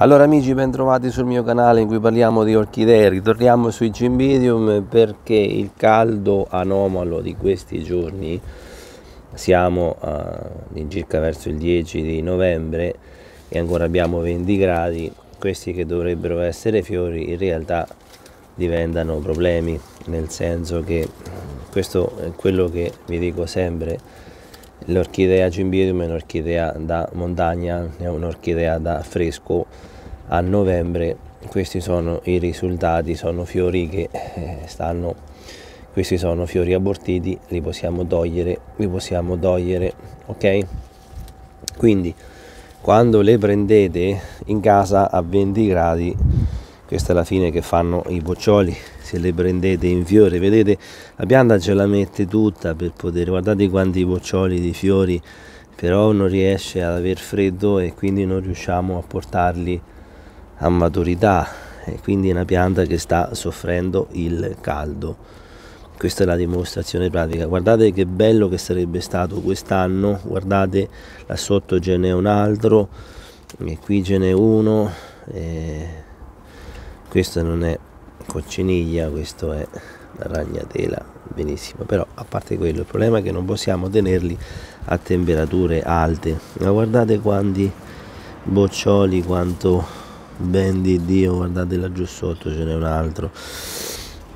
Allora amici, ben trovati sul mio canale in cui parliamo di orchidee. Ritorniamo sui cymbidium perché il caldo anomalo di questi giorni, siamo circa verso il 10 di novembre e ancora abbiamo 20 gradi, questi che dovrebbero essere fiori in realtà diventano problemi, nel senso che questo è quello che vi dico sempre: l'orchidea cymbidium è un'orchidea da montagna, è un'orchidea da fresco. A novembre questi sono i risultati, sono fiori che questi sono fiori abortiti, li possiamo togliere, ok? Quindi quando le prendete in casa a 20 gradi, questa è la fine che fanno i boccioli. Se le prendete in fiore, vedete, la pianta ce la mette tutta per poter, guardate quanti boccioli di fiori, però non riesce ad aver freddo e quindi non riusciamo a portarli a maturità, e quindi è una pianta che sta soffrendo il caldo. Questa è la dimostrazione pratica. Guardate che bello che sarebbe stato quest'anno, guardate, là sotto ce n'è un altro e qui ce n'è uno, questo non è cocciniglia, questo è la ragnatela, benissimo. Però a parte quello, il problema è che non possiamo tenerli a temperature alte. Ma guardate quanti boccioli, quanto ben di Dio, guardate laggiù sotto ce n'è un altro.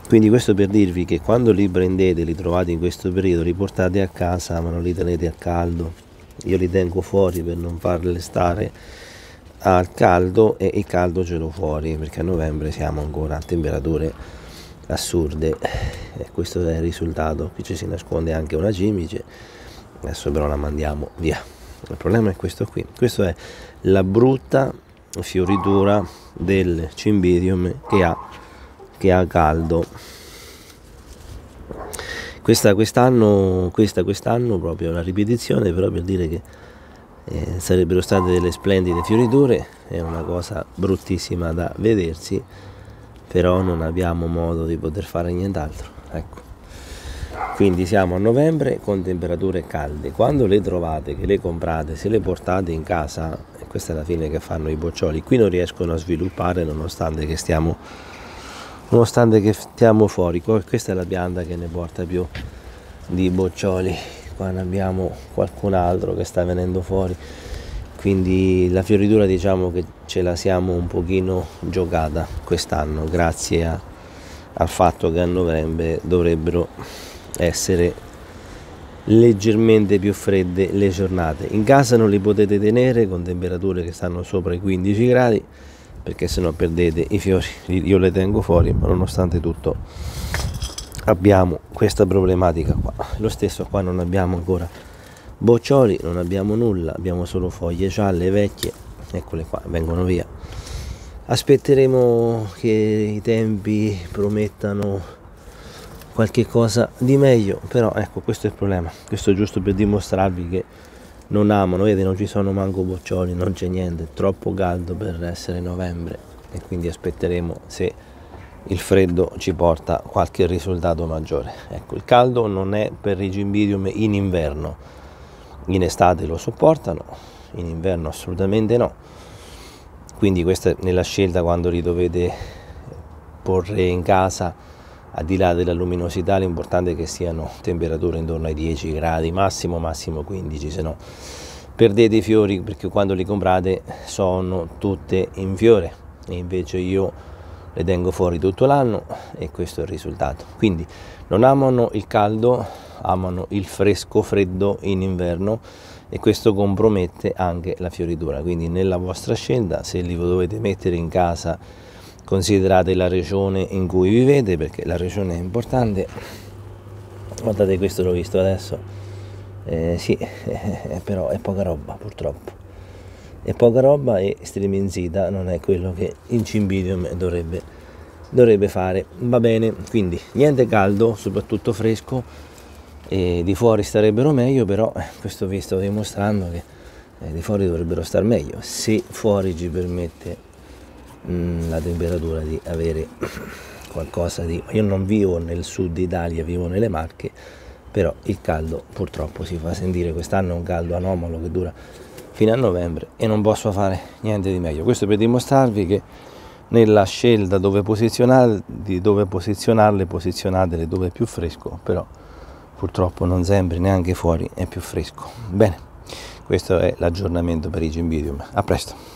Quindi questo per dirvi che quando li prendete, li trovate in questo periodo, li portate a casa ma non li tenete a caldo. Io li tengo fuori per non farli stare al caldo, e il caldo ce l'ho fuori perché a novembre siamo ancora a temperature assurde, e questo è il risultato. Qui ci si nasconde anche una cimice, adesso però la mandiamo via. Il problema è questo qui, questa è la brutta fioritura del cymbidium che ha caldo. Quest'anno proprio una ripetizione, però per dire che sarebbero state delle splendide fioriture. È una cosa bruttissima da vedersi, però non abbiamo modo di poter fare nient'altro, ecco. Quindi siamo a novembre con temperature calde. Quando le trovate, che le comprate, se le portate in casa, e questa è la fine che fanno i boccioli, qui non riescono a sviluppare nonostante che stiamo fuori. Questa è la pianta che ne porta più di boccioli. Qua ne abbiamo qualcun altro che sta venendo fuori, quindi la fioritura diciamo che ce la siamo un pochino giocata quest'anno, grazie al fatto che a novembre dovrebbero essere leggermente più fredde le giornate. In casa non li potete tenere con temperature che stanno sopra i 15 gradi, perché sennò perdete i fiori. Io le tengo fuori, ma nonostante tutto abbiamo questa problematica qua. Lo stesso qua, non abbiamo ancora boccioli, non abbiamo nulla, abbiamo solo foglie gialle vecchie, eccole qua, vengono via. Aspetteremo che i tempi promettano qualche cosa di meglio, però ecco, questo è il problema. Questo è giusto per dimostrarvi che non amano, vedete, non ci sono manco boccioli, non c'è niente, è troppo caldo per essere novembre, e quindi aspetteremo se il freddo ci porta qualche risultato maggiore. Ecco, il caldo non è per i cymbidium in inverno, in estate lo sopportano, in inverno assolutamente no. Quindi questa è nella scelta quando li dovete porre in casa. Al di là della luminosità, l'importante è che siano temperature intorno ai 10 gradi, massimo 15, se no perdete i fiori, perché quando li comprate sono tutte in fiore, e invece io le tengo fuori tutto l'anno, e questo è il risultato. Quindi non amano il caldo, amano il freddo in inverno, e questo compromette anche la fioritura. Quindi nella vostra scelta, se li dovete mettere in casa, considerate la regione in cui vivete, perché la regione è importante. Guardate, questo l'ho visto adesso, sì, però è poca roba, purtroppo è poca roba, e striminzita non è quello che in cymbidium dovrebbe fare. Va bene, quindi niente caldo, soprattutto fresco, e di fuori starebbero meglio, però questo vi sto dimostrando che di fuori dovrebbero star meglio, se fuori ci permette la temperatura di avere qualcosa di... Io non vivo nel sud Italia, vivo nelle Marche, però il caldo purtroppo si fa sentire. Quest'anno è un caldo anomalo che dura fino a novembre e non posso fare niente di meglio. Questo per dimostrarvi che nella scelta dove posizionarle, posizionatele dove è più fresco, però purtroppo non sempre neanche fuori è più fresco. Bene, questo è l'aggiornamento per i Cymbidium. A presto.